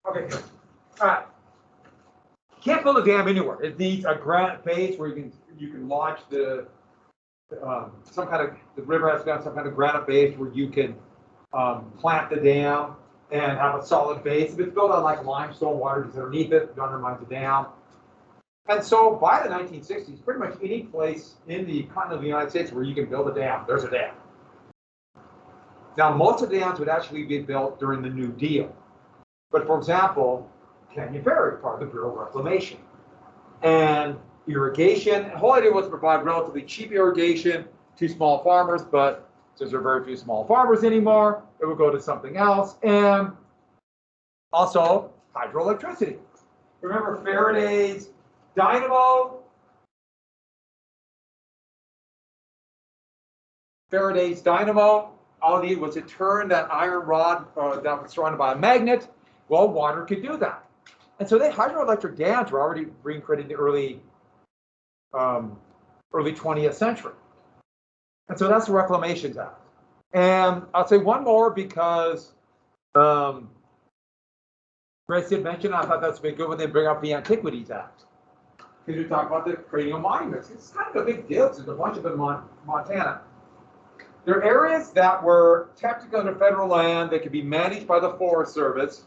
Okay, good. All right. You can't build a dam anywhere. It needs a granite base where you can launch the river has to have some kind of granite base where you can plant the dam and have a solid base. If it's built on like limestone, water gets underneath it, it undermines the dam. And so by the 1960s, pretty much any place in the continent of the United States where you can build a dam, there's a dam. Now, most of the dams would actually be built during the New Deal. But for example, Canyon Ferry, part of the Bureau of Reclamation. And irrigation, and the whole idea was to provide relatively cheap irrigation to small farmers, but since there are very few small farmers anymore, it would go to something else. And also hydroelectricity. Remember Faraday's dynamo? Faraday's dynamo, all it needed was to turn that iron rod that was surrounded by a magnet. Well, water could do that. And so hydroelectric dams were already being created in the early 20th century. And so that's the Reclamation Act. And I'll say one more because Grace did mention, I thought that's been good when they bring up the Antiquities Act. Because we talk about the creating of monuments. It's kind of a big deal. There's a bunch of them in Montana. There are areas that were technically under federal land that could be managed by the Forest Service,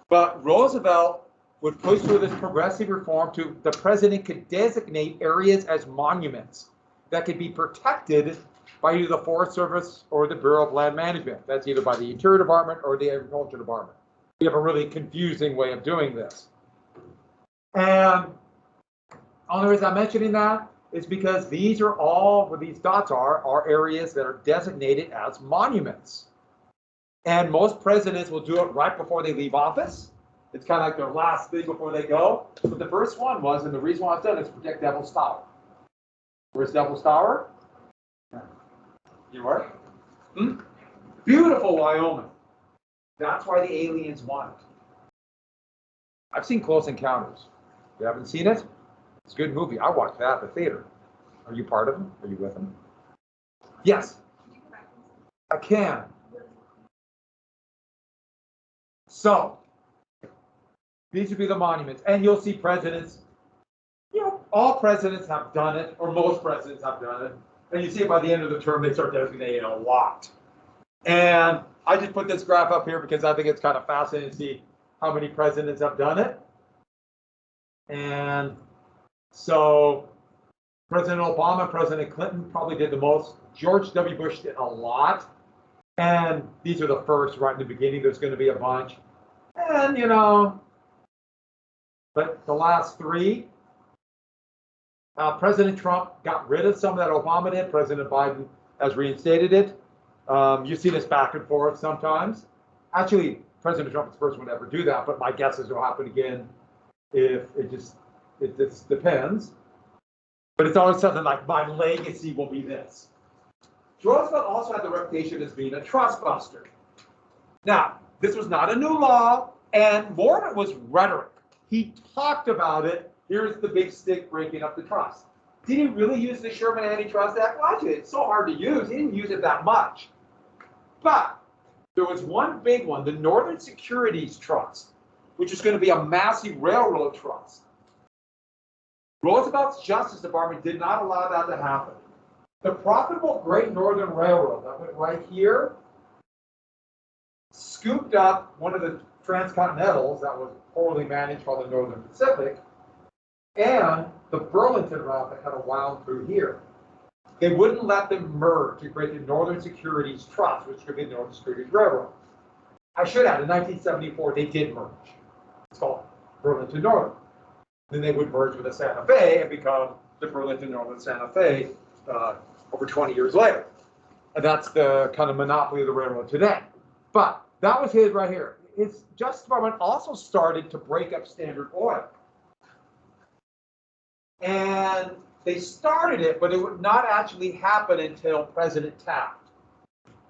but Roosevelt would push through this progressive reform to the president could designate areas as monuments that could be protected by either the Forest Service or the Bureau of Land Management. That's either by the Interior Department or the Agriculture Department. We have a really confusing way of doing this. And only reason I'm mentioning that is because these are all, where these dots are areas that are designated as monuments. And most presidents will do it right before they leave office. It's kind of like their last thing before they go. But the first one was, and the reason why it's done is to protect Devil's Tower. Where's Devil's Tower? You were? Beautiful Wyoming. That's why the aliens want it. I've seen Close Encounters. You haven't seen it? It's a good movie. I watched that at the theater. Are you part of them? Are you with them? Yes. I can. So, these would be the monuments. And you'll see presidents, all presidents have done it, or most presidents have done it. And you see it by the end of the term, they start designating a lot. And I just put this graph up here because I think it's kind of fascinating to see how many presidents have done it. And so President Obama, President Clinton probably did the most. George W. Bush did a lot. And these are the first right in the beginning. There's going to be a bunch. And, but the last three, President Trump got rid of some that Obama did. President Biden has reinstated it. You see this back and forth sometimes. Actually, President Trump is the first one to ever do that, but my guess is it'll happen again if it just depends. But it's always something like, my legacy will be this. Roosevelt also had the reputation as being a trust buster. Now, this was not a new law, and more of it was rhetoric. He talked about it. Here's the big stick breaking up the trust. Did he really use the Sherman Antitrust Act? Well, actually, it's so hard to use. He didn't use it that much. But there was one big one, the Northern Securities Trust, which is going to be a massive railroad trust. Roosevelt's Justice Department did not allow that to happen. The profitable Great Northern Railroad that went right here scooped up one of the transcontinentals that was poorly managed called the Northern Pacific, and the Burlington route that kind of wound through here. They wouldn't let them merge to create the Northern Securities Trust, which could be the Northern Securities Railroad. I should add, in 1974, they did merge. It's called Burlington Northern. Then they would merge with the Santa Fe and become the Burlington Northern Santa Fe over 20 years later. And that's the kind of monopoly of the railroad today. But that was his right here. His Justice Department also started to break up Standard Oil. And they started it, but it would not actually happen until President Taft.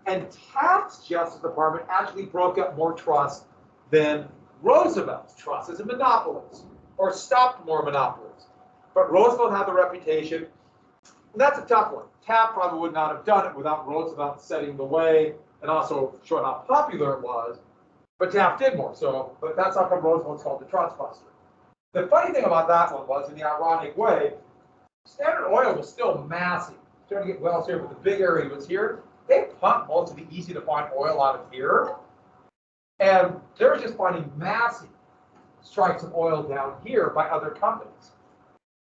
And Taft's Justice Department actually broke up more trusts than Roosevelt's trust as a monopolist, or stopped more monopolies. But Roosevelt had the reputation, and that's a tough one. Taft probably would not have done it without Roosevelt setting the way and also showing how popular it was. But Taft did more. So, but that's how come Roosevelt's called the trust buster. The funny thing about that one was, in the ironic way, Standard Oil was still massive. Starting to get wells here, but the big area was here. They pumped most of the easy to find oil out of here. And they're just finding massive strikes of oil down here by other companies.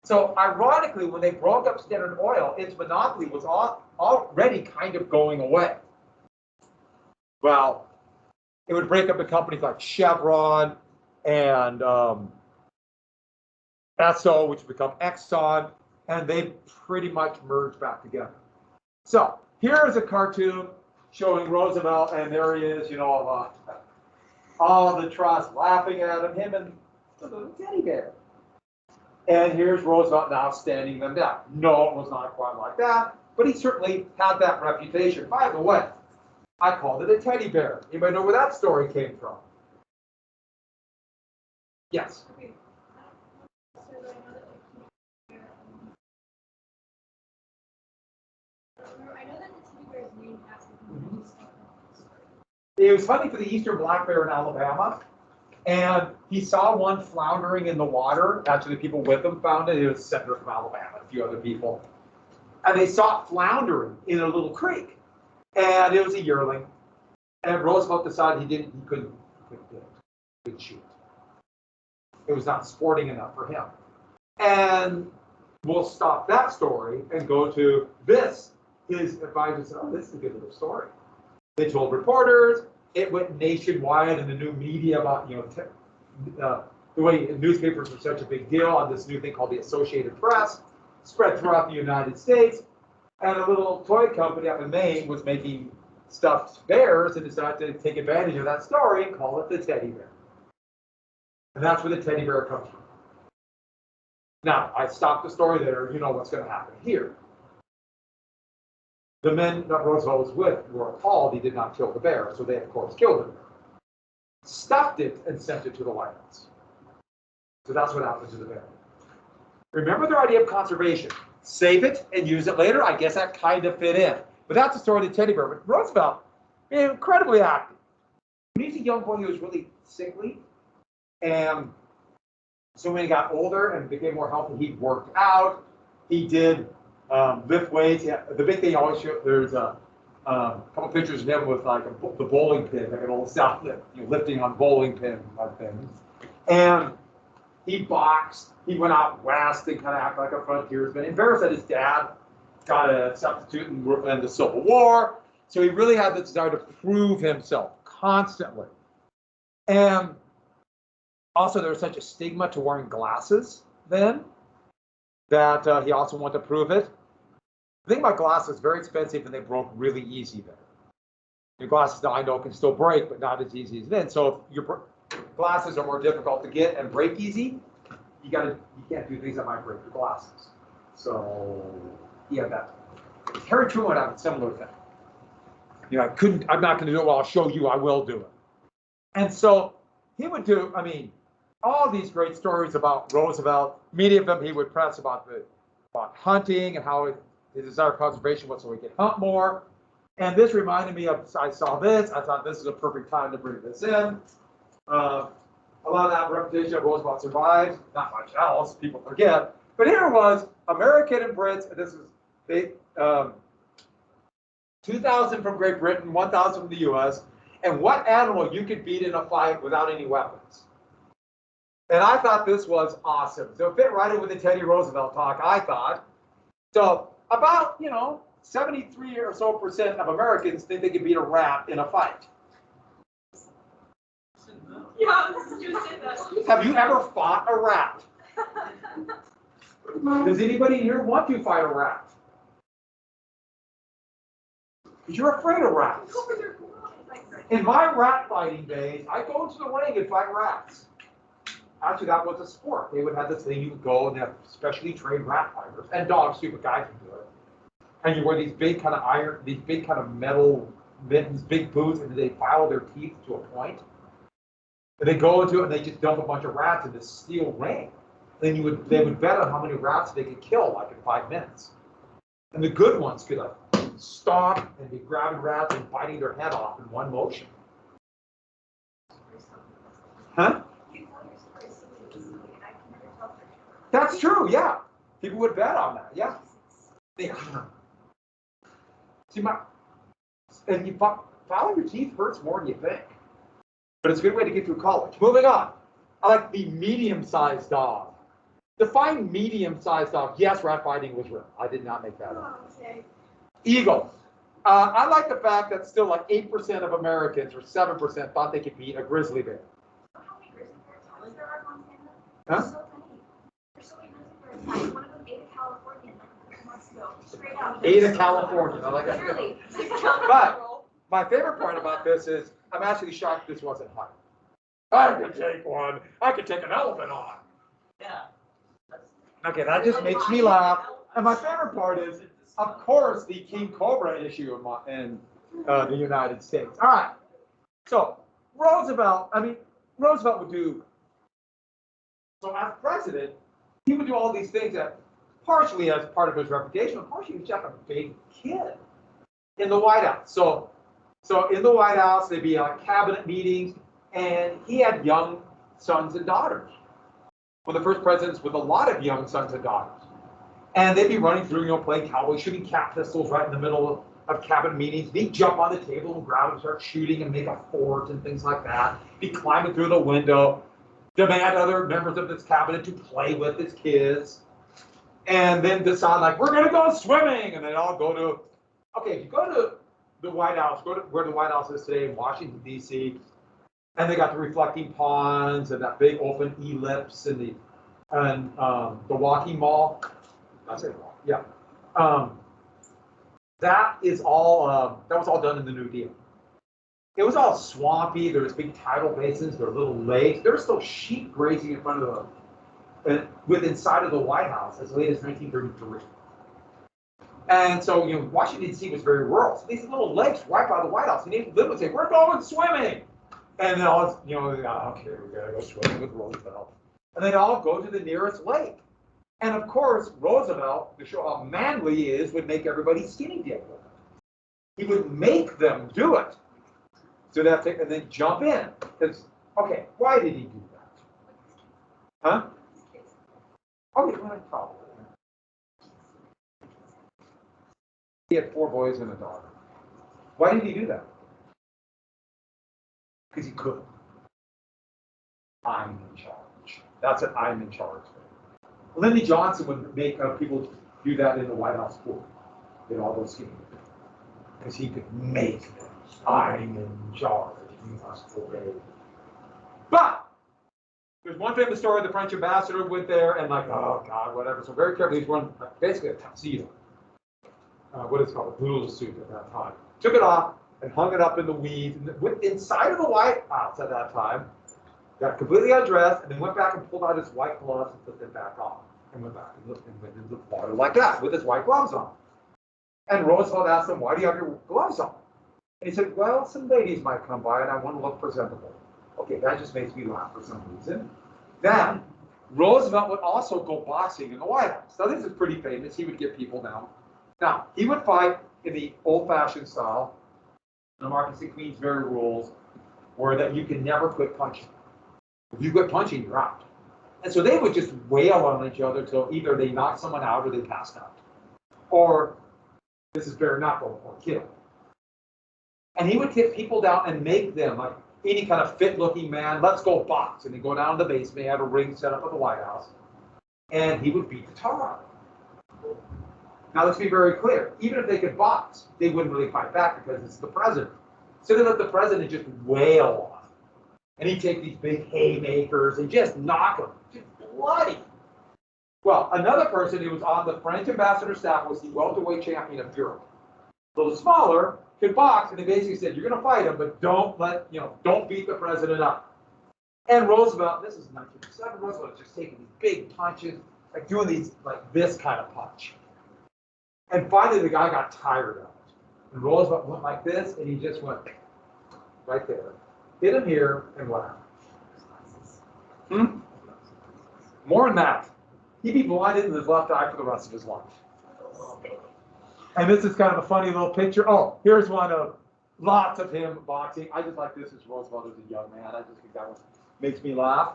So ironically, when they broke up Standard Oil, its monopoly was already kind of going away. Well, it would break up the companies like Chevron and Esso, which would become Exxon, and they pretty much merged back together. So here is a cartoon showing Roosevelt, and there he is, you know, all the trust laughing at him and the little teddy bear. And here's Roosevelt now standing them down. No, it was not quite like that, but he certainly had that reputation. By the way, I called it a teddy bear. Anybody know where that story came from? Yes. Okay. So I know that I know that the teddy bear's name has to be It was hunting for the eastern black bear in Alabama, and he saw one floundering in the water. Actually, the people with him found it. It was a senator from Alabama, a few other people. And they saw it floundering in a little creek. And it was a yearling. And Roosevelt decided he couldn't shoot it. It was not sporting enough for him. And we'll stop that story and go to this. His advisor said, oh, this is a good little story. They told reporters. It went nationwide in the new media about, you know, the way newspapers were such a big deal on this new thing called the Associated Press, spread throughout the United States. And a little toy company up in Maine was making stuffed bears and decided to take advantage of that story and call it the teddy bear. And that's where the teddy bear comes from. Now, I stopped the story there. You know what's going to happen here. The men that Roosevelt was with were appalled he did not kill the bear, so they, of course, killed the bear. Stuffed it and sent it to the White House. So that's what happened to the bear. Remember their idea of conservation. Save it and use it later? I guess that kind of fit in. But that's the story of the teddy bear. But Roosevelt, incredibly active. When he was a young boy, he was really sickly. And so when he got older and became more healthy, he worked out. He did lift weights. Yeah, the big thing he always showed, there's a couple pictures of him with like the bowling pin, like an old South lift, lifting on bowling pin like things. And he boxed. He went out west and kind of acted like a frontiersman. Embarrassed that his dad got a substitute in the Civil War. So he really had the desire to prove himself constantly. And also there was such a stigma to wearing glasses then that he also wanted to prove it. The thing about glasses, very expensive and they broke really easy then. Your glasses now I know can still break, but not as easy as then. So if your glasses are more difficult to get and break easy, you can't do things that might break your glasses. So yeah, that. Harry Truman had a similar thing. I'm not going to do it. Well, I'll show you. I will do it. And so he would do. I mean, all these great stories about Roosevelt. Many of them he would press about hunting and how his desire for conservation was so he could hunt more. And this reminded me of. I saw this. I thought this is a perfect time to bring this in. A lot of that reputation of Roosevelt survives. Not much else. People forget. But here was American and Brits. And this is 2,000 from Great Britain, 1,000 from the U.S. And what animal you could beat in a fight without any weapons. And I thought this was awesome. So it fit right in with the Teddy Roosevelt talk, I thought. So about, 73% or so of Americans think they could beat a rat in a fight. Yeah, I was just say that. Have you ever fought a rat? Does anybody here want to fight a rat? Because you're afraid of rats. In my rat fighting days, I go into the ring and fight rats. Actually, that was a sport. They would have this thing, you would go and have specially trained rat fighters, and dogs too, but guys would do it. And you wear these big kind of metal mittens, big boots, and they file their teeth to a point. And they go into it and they just dump a bunch of rats in this steel ring. Then they would bet on how many rats they could kill, like in 5 minutes. And the good ones could stop and be grabbing rats and biting their head off in one motion. Huh? You tell your story so easily, and I can never tell for sure. That's true, yeah. People would bet on that, yeah. See, and filing your teeth hurts more than you think. But it's a good way to get through college. Moving on. I like the medium-sized dog. Define medium-sized dog. Yes, rat fighting was real. I did not make that up. Oh, okay. Eagle. I like the fact that still like 8% of Americans or 7% thought they could beat a grizzly bear. How many grizzly bears there are in Montana? Huh? There's so many. There's so many grizzly bears. One of them ate a Californian like a couple months ago. Straight out. Ada California. I like that. Literally. But my favorite part about this is I'm actually shocked this wasn't hot. I could take one. I could take an elephant on. Yeah. Okay, that just makes me laugh. And my favorite part is, of course, the King Cobra issue in the United States. All right. So Roosevelt would do, so as president, he would do all these things that partially as part of his reputation, but partially he was just a big kid in the White House. So in the White House, there'd be cabinet meetings, and he had young sons and daughters. One of the first presidents with a lot of young sons and daughters. And they'd be running through, playing cowboy, shooting cat pistols right in the middle of cabinet meetings. They'd jump on the table and grab and start shooting and make a fort and things like that. Be climbing through the window, demand other members of this cabinet to play with his kids. And then decide, like, we're going to go swimming. And they'd all go to, okay, if you go to the White House, go to where the White House is today in Washington, D.C., and they got the reflecting ponds and that big open ellipse and the walking mall. I say mall, yeah. That is all. That was all done in the New Deal. It was all swampy. There was big tidal basins. There were little lakes. There were still sheep grazing in front of inside of the White House as late as 1933. And so, Washington D.C. was very rural. So these little lakes right by the White House, and they would say, "We're going swimming." And then all, okay, we gotta go swimming with Roosevelt. And they'd all go to the nearest lake. And of course, Roosevelt, to show how manly he is, would make everybody skinny dip with it. He would make them do it. So they'd have to, and then jump in. Because, okay, why did he do that? Huh? Okay, well, probably. He had 4 boys and a daughter. Why did he do that? Because he could. I'm in charge. That's an I'm in charge thing. Lyndon Johnson would make people do that in the White House pool. They'd all go skiing. Because he could make them. I'm in charge. You must obey. But there's one famous story. The French ambassador went there and oh God, whatever. So very carefully, he's wearing basically a tuxedo. What is it called? A noodle suit at that time. Took it off and hung it up in the weeds inside of the White House at that time. Got completely undressed and then went back and pulled out his white gloves and put them back on. And went back and went into the water like that with his white gloves on. And Roosevelt asked him, "Why do you have your gloves on?" And he said, "Well, some ladies might come by and I want to look presentable." Okay, that just makes me laugh for some reason. Then Roosevelt would also go boxing in the White House. Now this is pretty famous. He would get people down. Now, he would fight in the old-fashioned style, the Marcus and Queensberry rules, where that you can never quit punching. If you quit punching, you're out. And so they would just wail on each other till either they knocked someone out or they passed out. Or, this is bare knuckle, or kill. And he would get people down and make them, like any kind of fit-looking man, let's go box. And he'd go down to the basement, he had a ring set up at the White House, and he would beat the tar out of them. Now, let's be very clear. Even if they could box, they wouldn't really fight back because it's the president. So they let the president just wail on him. And he'd take these big haymakers and just knock him. Just bloody. Well, another person who was on the French ambassador's staff was the welterweight champion of Europe. A little smaller, could box, and they basically said, you're going to fight him, but don't beat the president up. And Roosevelt, this is 1907, Roosevelt was just taking these big punches, like doing these, like this kind of punch. And finally, the guy got tired of it. And Roosevelt went like this, and he just went right there. Hit him here, and went out. More than that. He'd be blinded in his left eye for the rest of his life. And this is kind of a funny little picture. Oh, here's one of lots of him boxing. I just like this as Roosevelt as a young man. I just think that was Makes me laugh.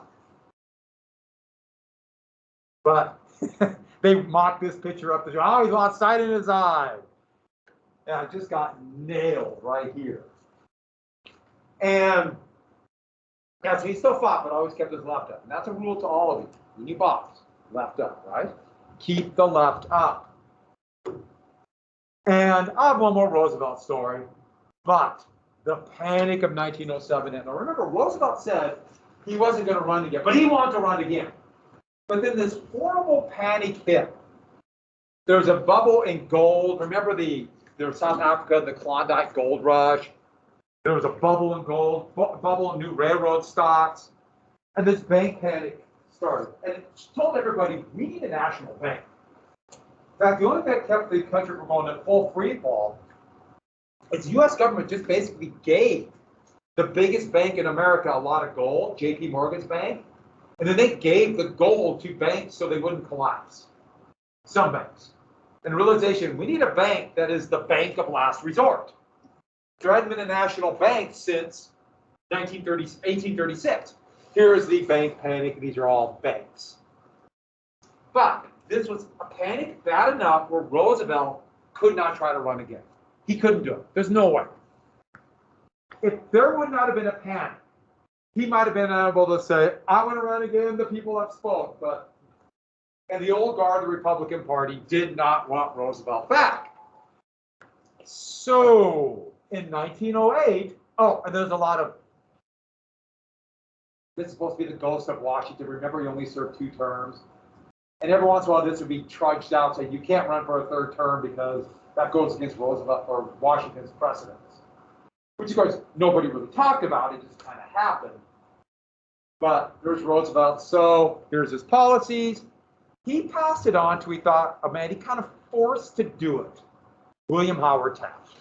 But they mocked this picture up the show. Oh, he's lost sight in his eye. And I just got nailed right here. And yeah, so he still fought, but always kept his left up. And that's a rule to all of you. When you box, left up, right? Keep the left up. And I have one more Roosevelt story, but the panic of 1907. And remember, Roosevelt said he wasn't going to run again, but he wanted to run again. But then this horrible panic hit. There's a bubble in gold. Remember there was South Africa, the Klondike gold rush. There was a bubble in gold, bubble in new railroad stocks. And this bank panic started. And it told everybody, we need a national bank. In fact, the only thing that kept the country from going in full free fall is the U.S. government just basically gave the biggest bank in America a lot of gold, J.P. Morgan's bank. And then they gave the gold to banks so they wouldn't collapse. Some banks. And realization, we need a bank that is the bank of last resort. There hadn't been a national bank since 1836. Here is the bank panic. These are all banks. But this was a panic bad enough where Roosevelt could not try to run again. He couldn't do it. There's no way. If there would not have been a panic, he might have been able to say, I want to run again, the people have spoke. And the old guard, the Republican Party, did not want Roosevelt back. So in 1908, and there's a lot of, this is supposed to be the ghost of Washington. Remember, he only served 2 terms. And every once in a while, this would be trudged out, saying you can't run for a 3rd term because that goes against Roosevelt or Washington's precedents. Which, of course, nobody really talked about. It just kind of happened. But there's Roosevelt. So here's his policies. He passed it on to, he thought, a man he kind of forced to do it, William Howard Taft.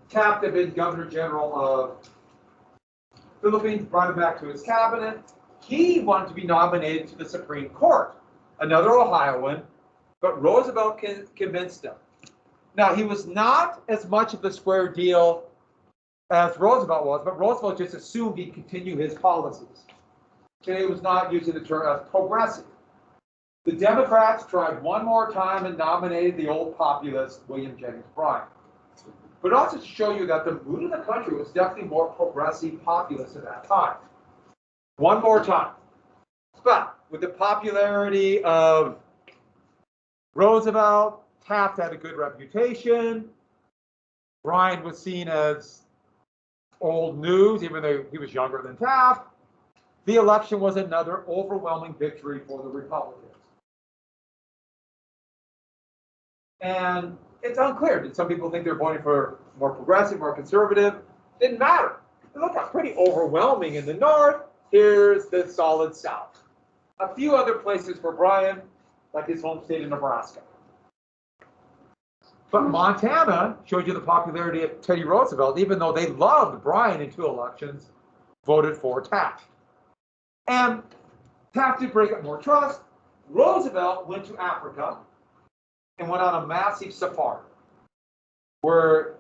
Taft had been Governor General of Philippines, brought him back to his cabinet. He wanted to be nominated to the Supreme Court, another Ohioan, but Roosevelt convinced him. Now, he was not as much of a square deal as Roosevelt was, but Roosevelt just assumed he'd continue his policies. Today was not using the term as progressive. The Democrats tried one more time and nominated the old populist William Jennings Bryan. But also to show you that the mood of the country was definitely more progressive populist at that time. One more time. But with the popularity of Roosevelt, Taft had a good reputation. Bryan was seen as old news, even though he was younger than Taft. The election was another overwhelming victory for the Republicans. And it's unclear. Did some people think they were voting for more progressive, more conservative? Didn't matter. Look, it's pretty overwhelming in the North. Here's the solid South. A few other places for Bryan, like his home state of Nebraska. But Montana showed you the popularity of Teddy Roosevelt, even though they loved Bryan in 2 elections, voted for Taft. And Taft did break up more trust. Roosevelt went to Africa and went on a massive safari where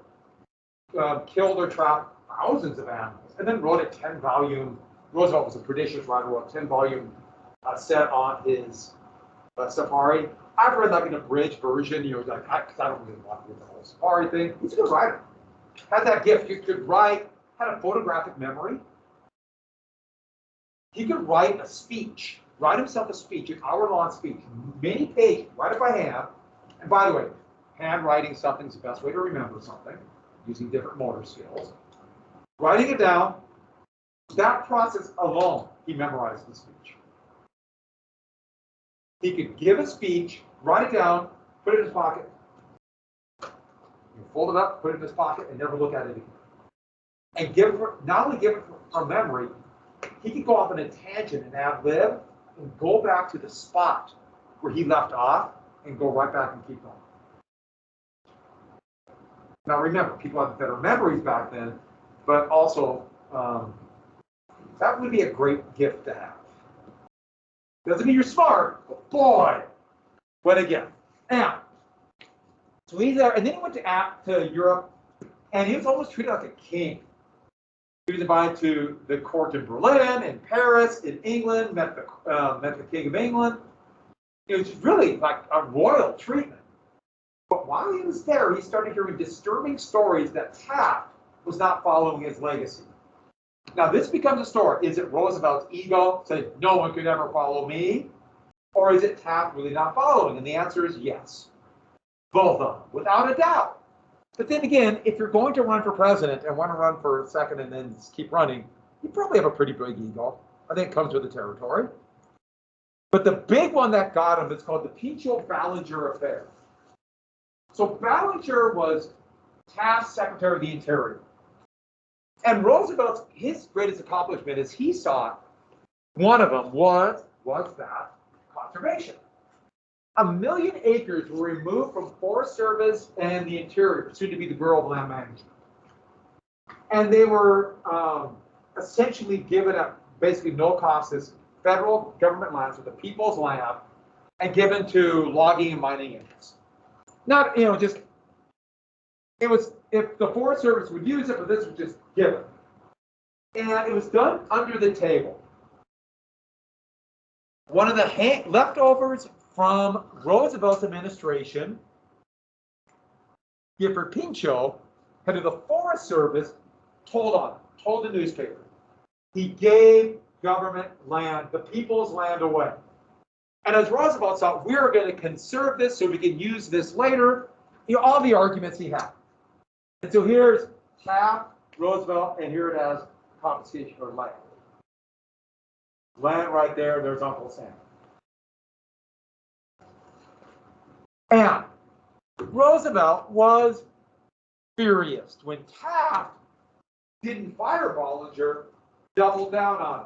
killed or trapped thousands of animals, and then wrote a 10-volume, Roosevelt was a prodigious writer, wrote a 10-volume set on his safari. I've read like an abridged version, because I don't really want to read the whole safari thing. He's a good writer. Had that gift. He could write, had a photographic memory. He could write a speech, write himself a speech, an hour-long speech, many pages, write it by hand. And by the way, handwriting something is the best way to remember something, using different motor skills. Writing it down, that process alone, he memorized the speech. He could give a speech, write it down, put it in his pocket, fold it up, put it in his pocket, and never look at it again. And not only give it from memory, he could go off on a tangent and ad-lib and go back to the spot where he left off and go right back and keep going. Now remember, people had better memories back then, but also that would be a great gift to have. Doesn't mean you're smart, but boy, what a gift. Now, so he's there, and then he went to Europe, and he was almost treated like a king. He was invited to the court in Berlin, in Paris, in England, met the King of England. It was really like a royal treatment. But while he was there, he started hearing disturbing stories that Taft was not following his legacy. Now, this becomes a story. Is it Roosevelt's ego saying, no one could ever follow me? Or is it Taft really not following? And the answer is yes. Both of them, without a doubt. But then again, if you're going to run for president and want to run for a second and then just keep running, you probably have a pretty big ego. I think it comes with the territory. But the big one that got him is called the Pinchot-Ballinger affair. So Ballinger was Taft's Secretary of the Interior. And Roosevelt's, his greatest accomplishment is he saw one of them was that conservation. 1 million acres were removed from Forest Service and the Interior, soon to be the Bureau of Land Management. And they were essentially given at basically no cost as federal government lands, with the people's land, and given to logging and mining interests. Not, just, it was, if the Forest Service would use it, but this was just given. And it was done under the table. One of the leftovers from Roosevelt's administration, Gifford Pinchot, head of the Forest Service, told the newspaper, he gave government land, the people's land, away. And as Roosevelt thought, we're going to conserve this so we can use this later, all the arguments he had. And so here's Taft, Roosevelt, and here it has confiscation of land. Land right there, there's Uncle Sam. And Roosevelt was furious when Taft didn't fire Ballinger, doubled down on him.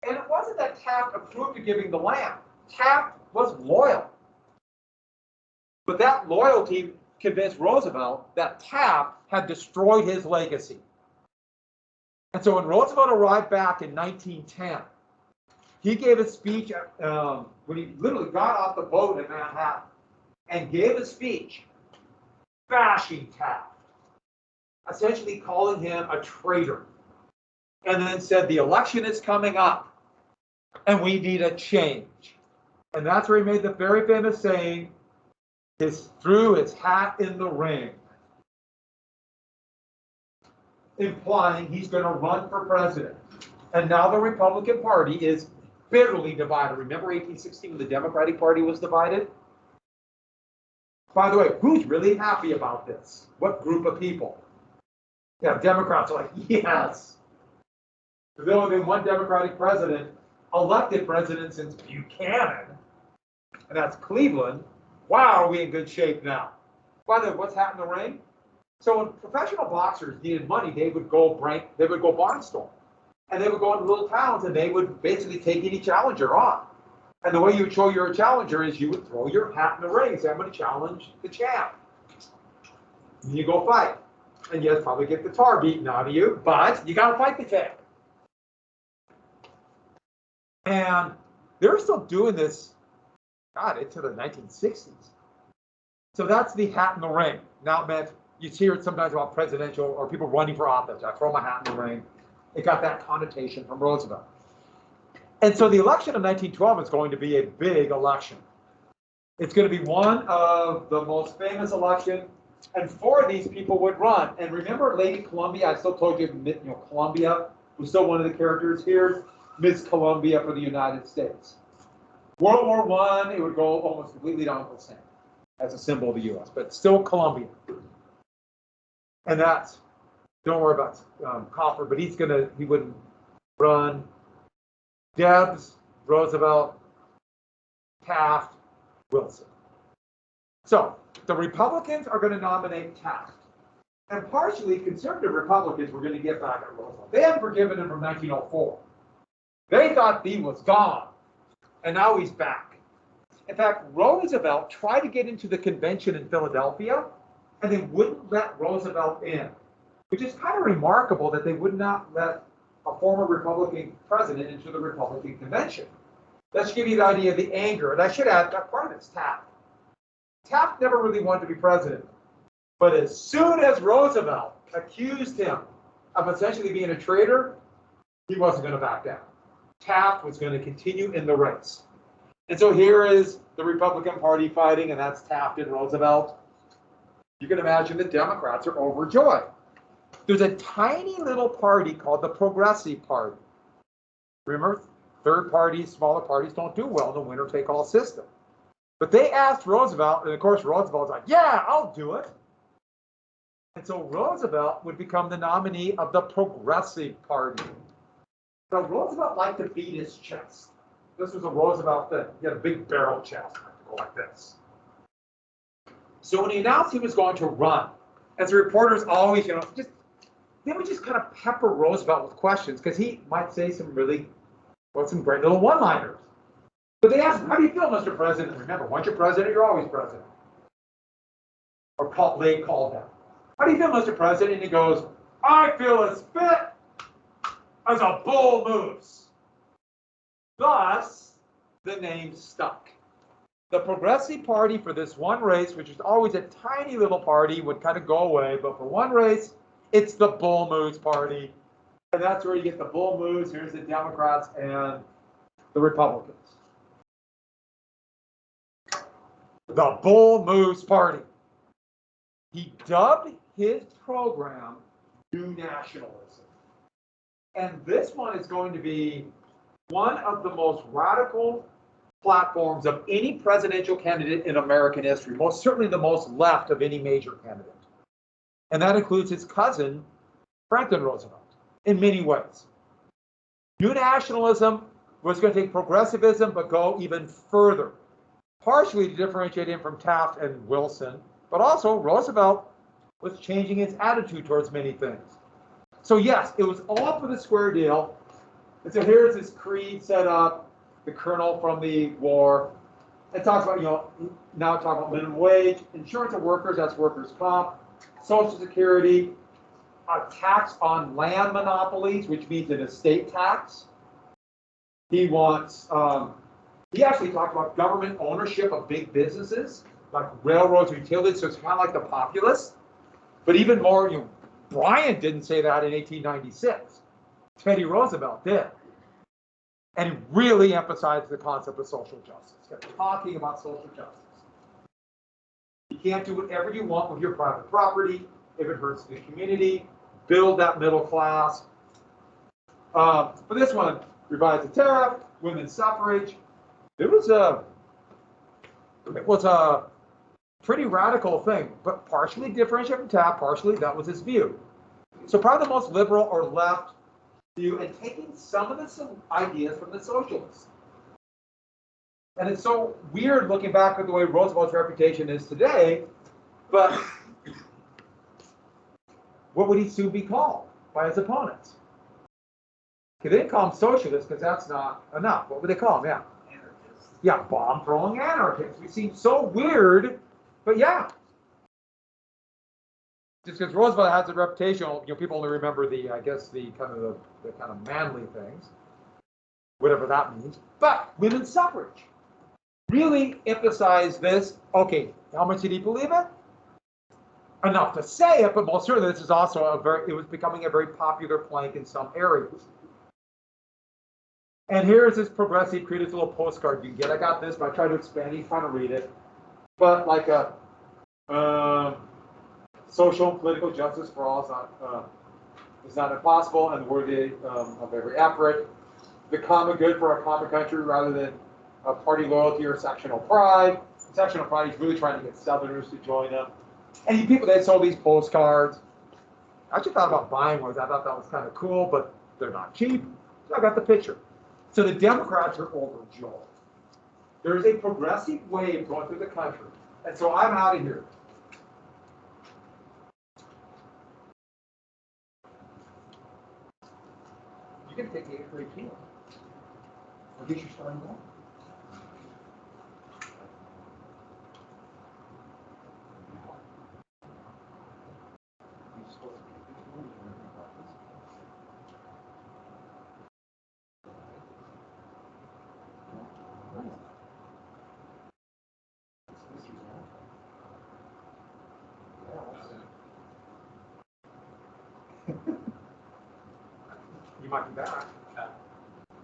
And it wasn't that Taft approved of giving the land. Taft was loyal. But that loyalty convinced Roosevelt that Taft had destroyed his legacy. And so when Roosevelt arrived back in 1910, he gave a speech when he literally got off the boat in Manhattan and gave a speech bashing Taft, essentially calling him a traitor, and then said the election is coming up and we need a change. And that's where he made the very famous saying, threw his hat in the ring, implying he's going to run for president. And now the Republican Party is bitterly divided. Remember 1816 when the Democratic Party was divided? By the way, who's really happy about this? What group of people? Yeah, Democrats are like, yes. There's only been one Democratic president, elected president since Buchanan, and that's Cleveland. Wow, are we in good shape now? By the way, what's happened in the ring? So when professional boxers needed money, they would go barnstorm. And they would go into little towns and they would basically take any challenger on. And the way you would show you're a challenger is you would throw your hat in the ring and say, I'm going to challenge the champ. And you go fight. And you'll probably get the tar beaten out of you, but you got to fight the champ. And they're still doing this, into the 1960s. So that's the hat in the ring. Now it meant, you hear it sometimes about presidential or people running for office. I throw my hat in the ring. It got that connotation from Roosevelt. And so the election of 1912 is going to be a big election. It's going to be one of the most famous elections, and 4 of these people would run. And remember Lady Columbia? I still told you, Columbia was still one of the characters here. Miss Columbia for the United States. World War I, it would go almost completely to Uncle Sam as a symbol of the U.S., but still Columbia. And that's, don't worry about Copper, but he wouldn't run. Debs, Roosevelt, Taft, Wilson. So the Republicans are going to nominate Taft. And partially conservative Republicans were going to get back at Roosevelt. They hadn't forgiven him from 1904. They thought he was gone. And now he's back. In fact, Roosevelt tried to get into the convention in Philadelphia, and they wouldn't let Roosevelt in, which is kind of remarkable that they would not let a former Republican president into the Republican convention. That should give you the idea of the anger. And I should add that part of it's Taft. Taft never really wanted to be president. But as soon as Roosevelt accused him of essentially being a traitor, he wasn't going to back down. Taft was going to continue in the race. And so here is the Republican Party fighting, and that's Taft and Roosevelt. You can imagine the Democrats are overjoyed. There's a tiny little party called the Progressive Party. Remember, third parties, smaller parties don't do well in the winner-take-all system. But they asked Roosevelt, and of course Roosevelt's like, yeah, I'll do it. And so Roosevelt would become the nominee of the Progressive Party. Now, Roosevelt liked to beat his chest. This was a Roosevelt thing. He had a big barrel chest, go like this. So when he announced he was going to run, as the reporters always, they would just kind of pepper Roosevelt with questions because he might say some great little one-liners. But they asked him, how do you feel, Mr. President? Remember, once you're president, you're always president. Or they called him. How do you feel, Mr. President? And he goes, I feel as fit as a bull moose. Thus, the name stuck. The Progressive Party for this one race, which is always a tiny little party, would kind of go away. But for one race, it's the Bull Moose Party. And that's where you get the Bull Moose. Here's the Democrats and the Republicans. The Bull Moose Party. He dubbed his program New Nationalism. And this one is going to be one of the most radical platforms of any presidential candidate in American history, most certainly the most left of any major candidate. And that includes his cousin, Franklin Roosevelt, in many ways. New nationalism was going to take progressivism, but go even further, partially to differentiate him from Taft and Wilson, but also Roosevelt was changing his attitude towards many things. So yes, it was all for the square deal. And so here's his creed set up, the colonel from the war. It talks about, now talking about minimum wage, insurance of workers, that's workers' comp, Social Security, a tax on land monopolies, which means an estate tax. He wants, he actually talked about government ownership of big businesses, like railroads, utilities, so it's kind of like the populace. But even more, Bryan didn't say that in 1896. Teddy Roosevelt did. And he really emphasized the concept of social justice. He kept talking about social justice. You can't do whatever you want with your private property if it hurts the community. Build that middle class. But this one, revise the tariff, women's suffrage. It was a pretty radical thing, but partially differentiated from Taft, partially that was his view. So probably the most liberal or left view, and taking some of the ideas from the socialists. And it's so weird looking back at the way Roosevelt's reputation is today, but what would he soon be called by his opponents? They didn't call him socialist because that's not enough. What would they call him? Yeah. Anarchist. Yeah, bomb-throwing anarchist. We seem so weird, but yeah. Just because Roosevelt has a reputation, people only remember the kind of manly things, whatever that means. But women's suffrage really emphasized this. Okay, how much did he believe it? Enough to say it, but most certainly this is also it was becoming a very popular plank in some areas. And here's this progressive creed, this little postcard you can get. I got this, but I tried to expand it, trying to read it. But like social and political justice for all is not impossible and worthy of every effort. The common good for a common country rather than party loyalty or sectional pride. Sectional pride, he's really trying to get Southerners to join him. And they sold these postcards. I actually thought about buying one. I thought that was kind of cool, but they're not cheap. So I got the picture. So the Democrats are overjoyed. There's a progressive wave going through the country. And so I'm out of here. You can take the 8th grade too. Or get your starting going. You might be back.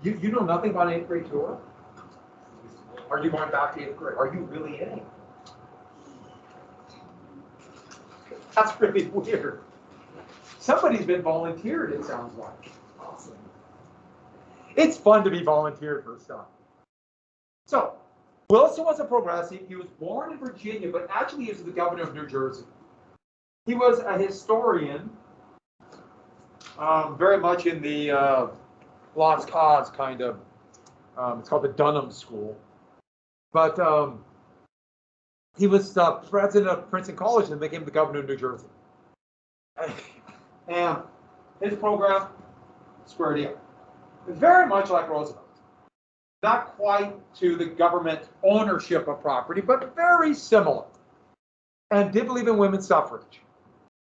You know nothing about 8th grade tour? Are you going back to 8th grade? Are you really in it? That's really weird. Somebody's been volunteered, it sounds like. Awesome. It's fun to be volunteered for stuff. So, Wilson was a progressive. He was born in Virginia, but actually he was the governor of New Jersey. He was a historian, very much in the lost cause kind of. It's called the Dunham School. But he was president of Princeton College and became the governor of New Jersey. And his program, square deal. It's very much like Roosevelt. Not quite to the government ownership of property, but very similar. And did believe in women's suffrage.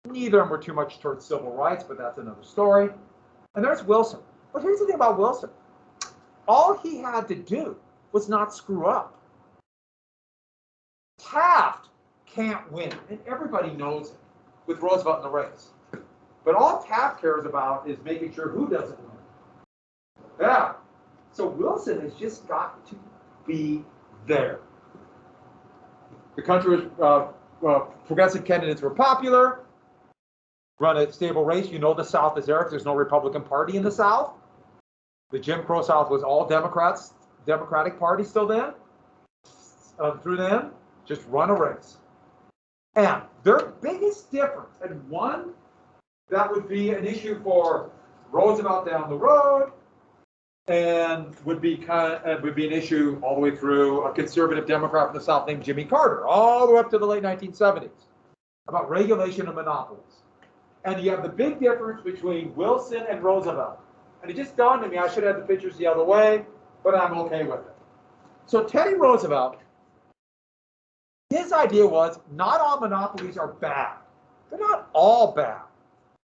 Neither of them were too much towards civil rights, but that's another story. And there's Wilson. But here's the thing about Wilson. All he had to do was not screw up. Taft can't win, and everybody knows it, with Roosevelt in the race. But all Taft cares about is making sure who doesn't win. Yeah. So Wilson has just got to be there. The country was, progressive candidates were popular, run a stable race. You know the South is there if there's no Republican Party in the South. The Jim Crow South was all Democrats, Democratic Party still then. Through them, just run a race. And their biggest difference, and one that would be an issue for Roosevelt down the road, and would be an issue all the way through a conservative Democrat from the South named Jimmy Carter, all the way up to the late 1970s, about regulation of monopolies. And you have the big difference between Wilson and Roosevelt. And it just dawned on me, I should have the pictures the other way, but I'm okay with it. So Teddy Roosevelt, his idea was not all monopolies are bad. They're not all bad.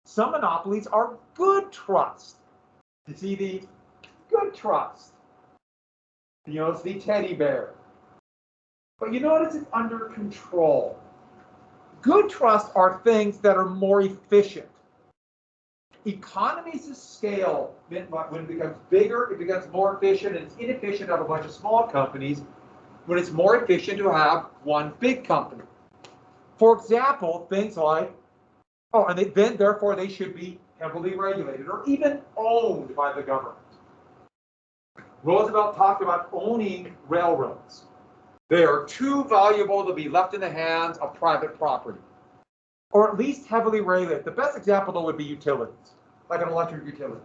Some monopolies are good trust. You see the good trust. You know, it's the teddy bear. But you notice it's under control. Good trust are things that are more efficient. Economies of scale, when it becomes bigger, it becomes more efficient, and it's inefficient to have a bunch of small companies when it's more efficient to have one big company. For example, things like, therefore they should be heavily regulated or even owned by the government. Roosevelt talked about owning railroads. They are too valuable to be left in the hands of private property, or at least heavily regulated. The best example, though, would be utilities, like an electric utility.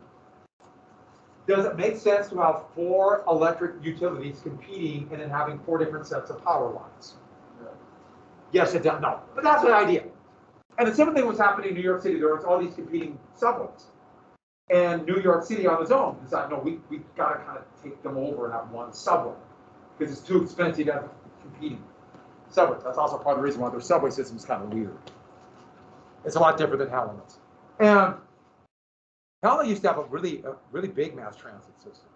Does it make sense to have 4 electric utilities competing and then having 4 different sets of power lines? No. Yes, it does. No, but that's the idea. And the same thing was happening in New York City. There was all these competing subways. And New York City on its own decided, no, we've got to kind of take them over and have one subway because it's too expensive to have competing subways. That's also part of the reason why their subway system is kind of weird. It's a lot different than Helena's. And Helena used to have a really big mass transit system.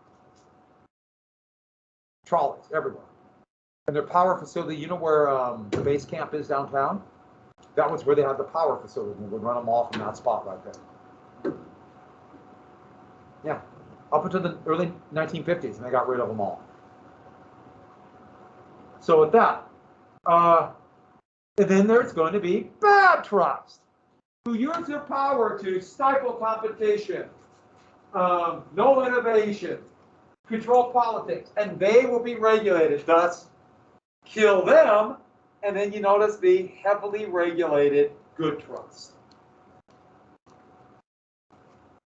Trolleys everywhere. And their power facility, you know where the base camp is downtown? That was where they had the power facility. We would run them all from that spot right there. Yeah, up until the early 1950s, and they got rid of them all. So with that, and then there's going to be bad trust, who use their power to stifle competition, no innovation, control politics, and they will be regulated, thus kill them, and then you notice the heavily regulated good trust.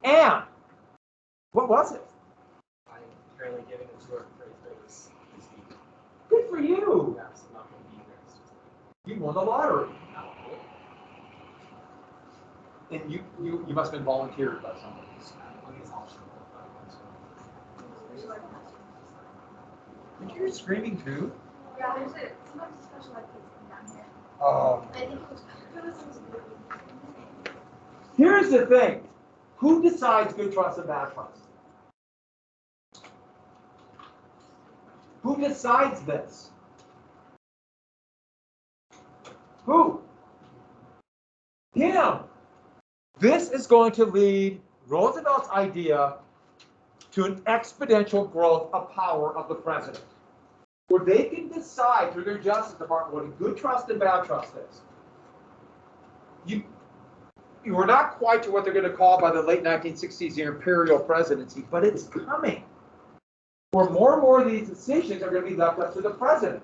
And what was it? I'm currently giving a tour for this week. Good for you. Yeah, so I'm not going to be there. It's just You won the lottery. And you must have been volunteered by somebody. it's optional. Did you hear screaming too? Yeah, there's sometimes a special ed kids come down here. Oh. I think it was Here's the thing. Who decides good trust and bad trust? Who decides this? Who? Him. This is going to lead Roosevelt's idea to an exponential growth of power of the president, where they can decide through their Justice Department what a good trust and bad trust is. You were not quite to what they're going to call by the late 1960s the imperial presidency, but it's coming, where more and more of these decisions are going to be left up to the president.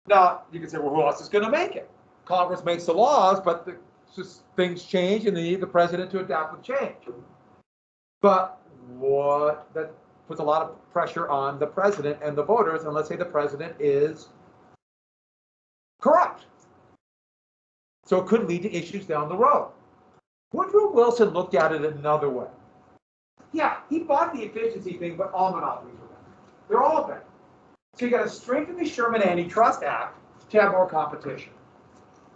Now, you can say, well, who else is going to make it? Congress makes the laws, but things change and they need the president to adapt with change. But that puts a lot of pressure on the president and the voters, and let's say the president is corrupt. So it could lead to issues down the road. Woodrow Wilson looked at it another way. Yeah, he bought the efficiency thing, but all monopolies are bad. They're all bad. So you got to strengthen the Sherman Antitrust Act to have more competition.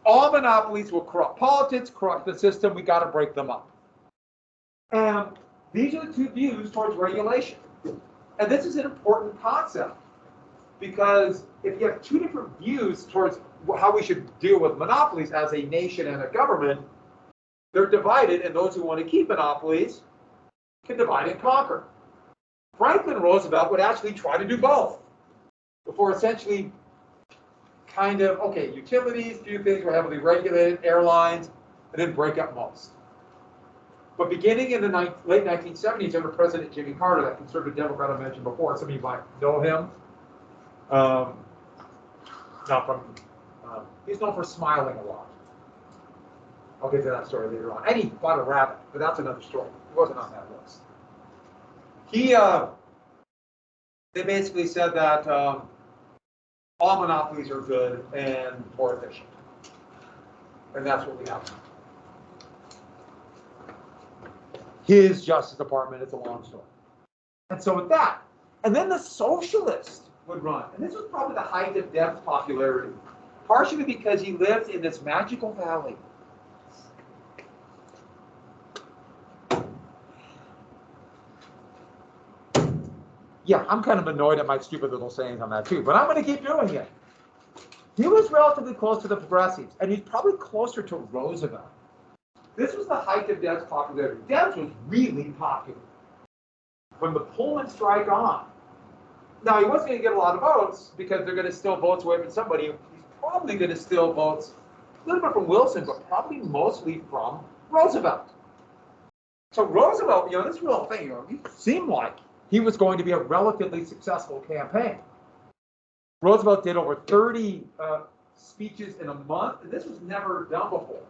All monopolies will corrupt politics, corrupt the system. We got to break them up. And these are the two views towards regulation. And this is an important concept, because if you have two different views towards how we should deal with monopolies as a nation and a government, they're divided, and those who want to keep monopolies can divide and conquer. Franklin Roosevelt would actually try to do both before essentially kind of, okay, utilities, few things were heavily regulated, airlines, and then break up most. But beginning in the late 1970s, under President Jimmy Carter, that conservative Democrat I mentioned before, some of you might know him. He's known for smiling a lot. I'll get to that story later on. And he bought a rabbit, but that's another story. He wasn't on that list. They basically said that all monopolies are good and more efficient. And that's what we have. His Justice Department, it's a long story. And so with that, and then the socialist would run. And this was probably the height of Deb's popularity, partially because he lived in this magical valley. Yeah, I'm kind of annoyed at my stupid little sayings on that too, but I'm going to keep doing it. He was relatively close to the progressives, and he's probably closer to Roosevelt. This was the height of Deb's popularity. Debs was really popular from the Pullman strike on. Now, he wasn't going to get a lot of votes because they're going to steal votes away from somebody. He's probably going to steal votes a little bit from Wilson, but probably mostly from Roosevelt. So Roosevelt, this real thing, it seemed like he was going to be a relatively successful campaign. Roosevelt did over 30 speeches in a month, and this was never done before.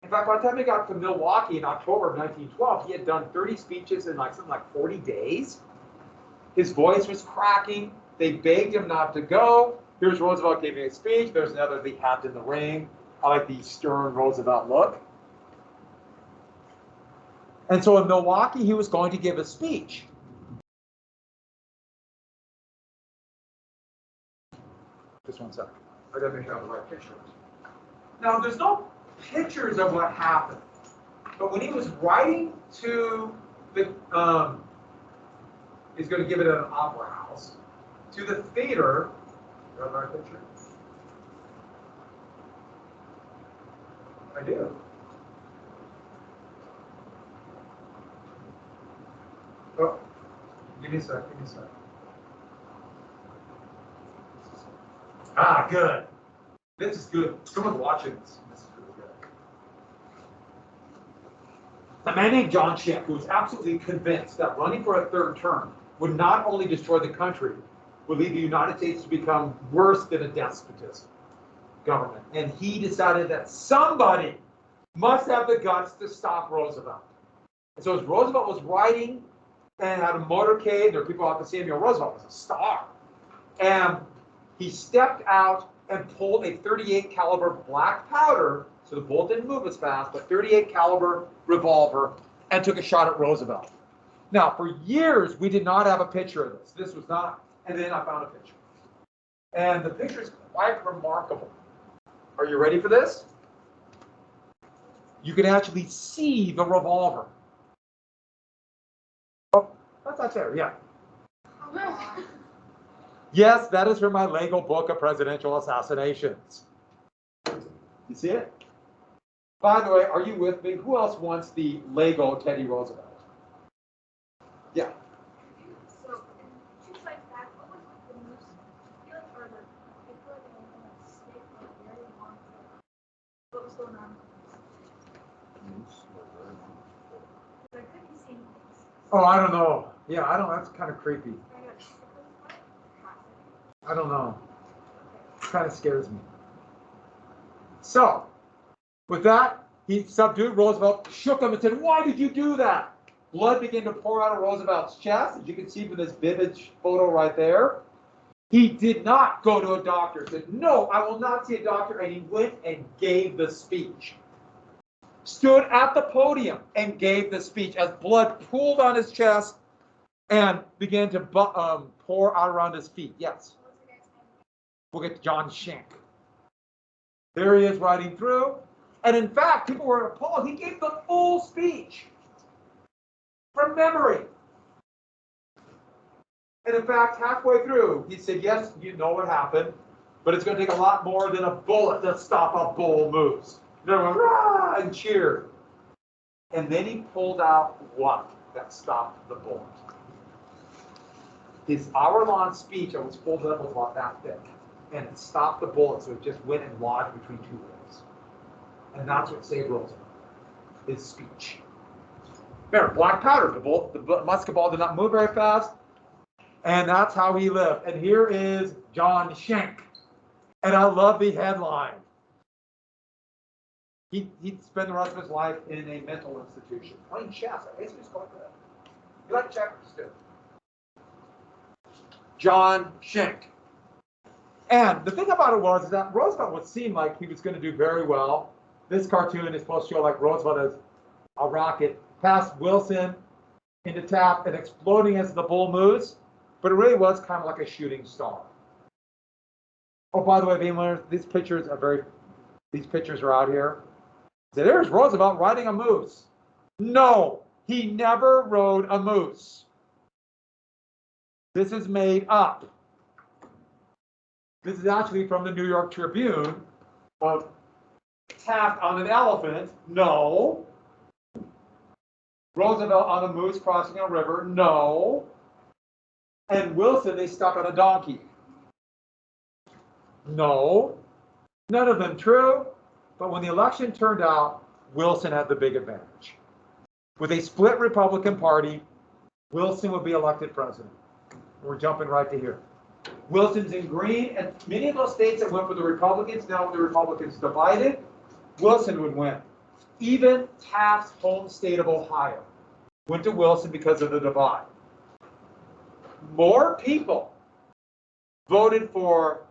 In fact, by the time he got to Milwaukee in October of 1912, he had done 30 speeches in something like 40 days. His voice was cracking. They begged him not to go. Here's Roosevelt giving a speech. There's another, the hat in the ring. I like the stern Roosevelt look. And so in Milwaukee, he was going to give a speech. Just one second. I gotta make sure I have the right pictures. Now, there's no pictures of what happened, but when he was writing to the, he's going to give it at an opera house, to the theater. Do you have the right picture? I do. Oh, give me a sec. Ah, good. This is good. Someone's watching this. This is really good. A man named John Shank, who was absolutely convinced that running for a third term would not only destroy the country, would lead the United States to become worse than a despotism government. And he decided that somebody must have the guts to stop Roosevelt. And so as Roosevelt was writing and had a motorcade, there were people out to see him, Roosevelt was a star. And he stepped out and pulled a .38 caliber black powder, so the bullet didn't move as fast, but .38 caliber revolver, and took a shot at Roosevelt. Now, for years, we did not have a picture of this. This was not, and then I found a picture. And the picture is quite remarkable. Are you ready for this? You can actually see the revolver. Oh, that's there, yeah. Yes, that is from my Lego book of presidential assassinations. You see it? By the way, are you with me? Who else wants the Lego Teddy Roosevelt? Yeah. Oh, I don't know. Yeah, I don't, that's kind of creepy. I don't know. It kind of scares me. So, with that, he subdued Roosevelt, shook him and said, "Why did you do that?" Blood began to pour out of Roosevelt's chest, as you can see from this vivid photo right there. He did not go to a doctor. He said, "No, I will not see a doctor." And he went and gave the speech. Stood at the podium and gave the speech as blood pooled on his chest and began to pour out around his feet. Yes. We'll get to John Shank. There he is riding through. And in fact, people were appalled. He gave the full speech from memory. And in fact, halfway through, he said, "Yes, you know what happened, but it's going to take a lot more than a bullet to stop a bull moose." And everyone rah, and cheered. And then he pulled out what that stopped the bullet. His hour-long speech, I was folded up, was about that thick. And it stopped the bullet, so it just went and lodged between two ribs. And that's what saved Roosevelt, his speech. Remember, black powder, the musket ball did not move very fast, and that's how he lived. And here is John Shank. And I love the headline. He'd spend the rest of his life in a mental institution, playing chess. I guess he was quite good. He liked checkers too. John Shank. And the thing about it was is that Roosevelt would seem like he was going to do very well. This cartoon is supposed to show like Roosevelt as a rocket past Wilson into Taft and exploding as the bull moves, but it really was kind of like a shooting star. Oh, by the way, these pictures are out here. So there's Roosevelt riding a moose. No, he never rode a moose. This is made up. This is actually from the New York Tribune of Taft on an elephant. No. Roosevelt on a moose crossing a river. No. And Wilson, they stuck on a donkey. No. None of them true. But when the election turned out, Wilson had the big advantage. With a split Republican Party, Wilson would be elected president. We're jumping right to here. Wilson's in green, and many of those states that went for the Republicans, now with the Republicans divided, Wilson would win. Even Taft's home state of Ohio went to Wilson because of the divide. More people voted for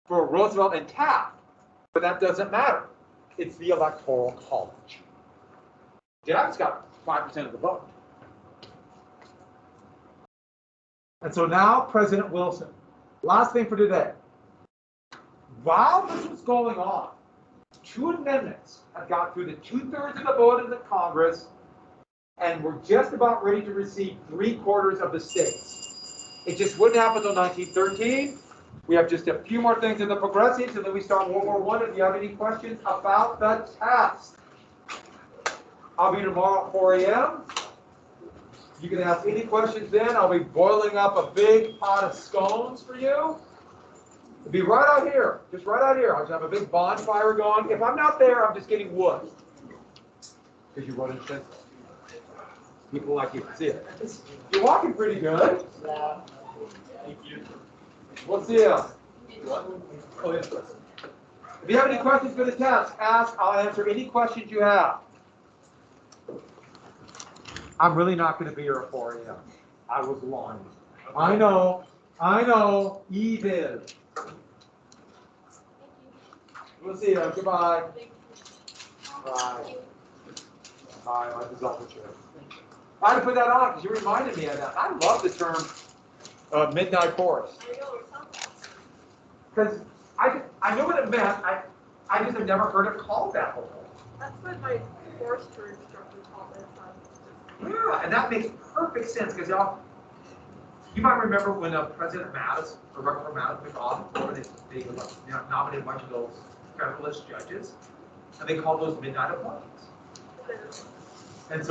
Roosevelt and Taft, but that doesn't matter. It's the Electoral College. Taft's got 5% of the vote. And so now President Wilson, last thing for today. While this was going on, 2 amendments had got through the 2/3 of the vote in the Congress and were just about ready to receive 3/4 of the states. It just wouldn't happen until 1913. We have just a few more things in the progressives, and then we start World War I. If you have any questions about the test, I'll be tomorrow at 4 a.m. You can ask any questions then. I'll be boiling up a big pot of scones for you. It'll be right out here, just right out here. I'll just have a big bonfire going. If I'm not there, I'm just getting wood. Because you run into people like you. See it. You're walking pretty good. Yeah. Thank you. We'll see you. Oh, yes. If you have any questions for the test, ask. I'll answer any questions you have. I'm really not going to be here at 4 a.m. I was lying. I know. Eve is. We'll see you. Goodbye. Bye. Bye. My result chair. I had to put that on because you reminded me of that. I love the term midnight forest. Because I knew what it meant. I just have never heard it called that before. That's what my forestry instructor called it. Yeah, and that makes perfect sense because y'all, you might remember when President Mattis, or Reverend Mattis, took office, they nominated a bunch of those Federalist judges, and they called those midnight appointments. And so